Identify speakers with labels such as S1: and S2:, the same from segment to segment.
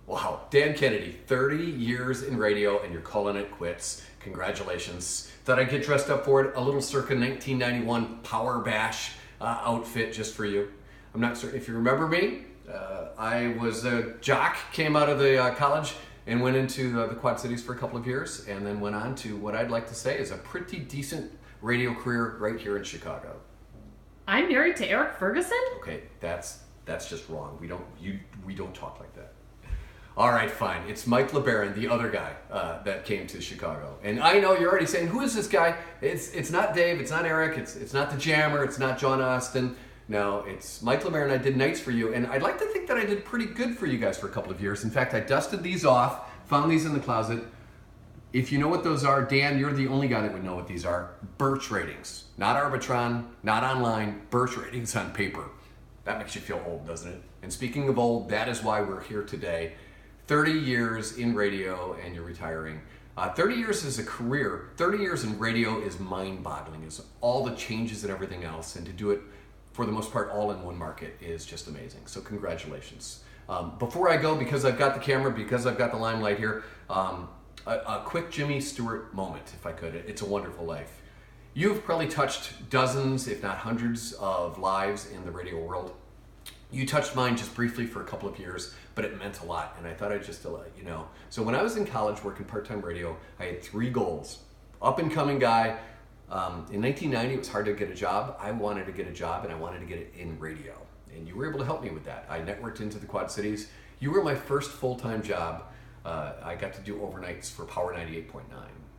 S1: Wow, Dan Kennedy, 30 years in radio and you're calling it quits. Congratulations. Thought I'd get dressed up for it, a little circa 1991 Power Bash outfit just for you. I'm not certain if you remember me. I was a jock, came out of the college and went into the Quad Cities for a couple of years and then went on to what I'd like to say is a pretty decent radio career right here in Chicago.
S2: I'm married to Eric Ferguson?
S1: Okay, that's just wrong. We don't talk like that. All right, fine. It's Mike Lebaron, the other guy that came to Chicago. And I know you're already saying, who is this guy? It's not Dave, it's not Eric, it's not the Jammer, it's not John Austin. No, it's Mike Lebaron. I did nights for you, and I'd like to think that I did pretty good for you guys for a couple of years. In fact, I dusted these off, found these in the closet. If you know what those are, Dan, you're the only guy that would know what these are. Birch ratings. Not Arbitron, not online, Birch ratings on paper. That makes you feel old, doesn't it? And speaking of old, that is why we're here today. 30 years in radio and you're retiring. 30 years is a career. 30 years in radio is mind-boggling. It's all the changes and everything else. And to do it, for the most part, all in one market is just amazing. So congratulations. Before I go, because I've got the camera, because I've got the limelight here, a quick Jimmy Stewart moment, if I could. It's a Wonderful Life. You've probably touched dozens, if not hundreds, of lives in the radio world. You touched mine just briefly for a couple of years, but it meant a lot, and I thought I'd just let you know. So when I was in college working part-time radio, I had 3 goals. Up-and-coming guy. In 1990, it was hard to get a job. I wanted to get a job, and I wanted to get it in radio. And you were able to help me with that. I networked into the Quad Cities. You were my first full-time job. I got to do overnights for Power 98.9.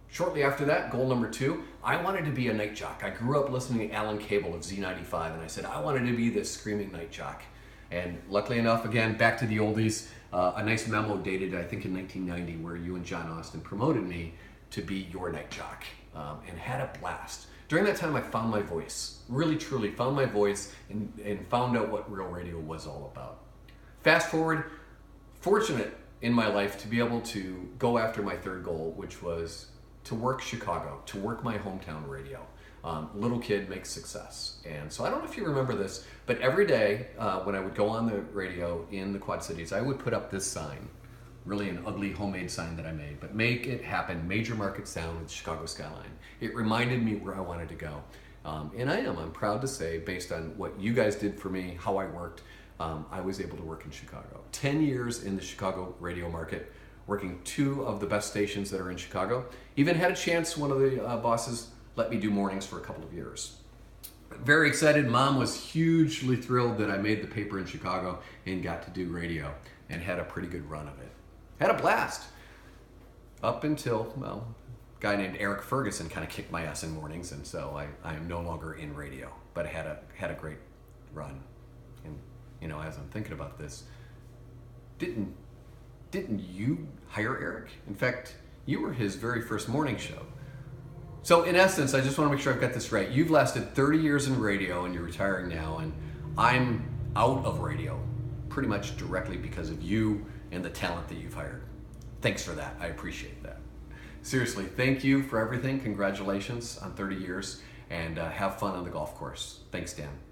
S1: Shortly after that, goal number 2, I wanted to be a night jock. I grew up listening to Alan Cable of Z95, and I said I wanted to be this screaming night jock. And luckily enough, again, back to the oldies, a nice memo dated, I think, in 1990, where you and John Austin promoted me to be your night jock, and had a blast. During that time, I found my voice, really, truly found my voice, and found out what real radio was all about. Fast forward, fortunate in my life to be able to go after my 3rd goal, which was to work Chicago, to work my hometown radio. Little kid makes success. And so I don't know if you remember this, but every day when I would go on the radio in the Quad Cities, I would put up this sign, really an ugly homemade sign that I made, but make it happen, major market sound with Chicago skyline. It reminded me where I wanted to go. And I'm proud to say, based on what you guys did for me, how I worked, I was able to work in Chicago. 10 years in the Chicago radio market, working 2 of the best stations that are in Chicago. Even had a chance, one of the bosses let me do mornings for a couple of years. Very excited. Mom was hugely thrilled that I made the paper in Chicago and got to do radio and had a pretty good run of it. Had a blast. Up until, well, a guy named Eric Ferguson kind of kicked my ass in mornings, and so I am no longer in radio, but I had a great run. And, you know, as I'm thinking about this, didn't you hire Eric? In fact, you were his very first morning show. So in essence, I just want to make sure I've got this right. You've lasted 30 years in radio and you're retiring now, and I'm out of radio pretty much directly because of you and the talent that you've hired. Thanks for that. I appreciate that. Seriously, thank you for everything. Congratulations on 30 years, and have fun on the golf course. Thanks, Dan.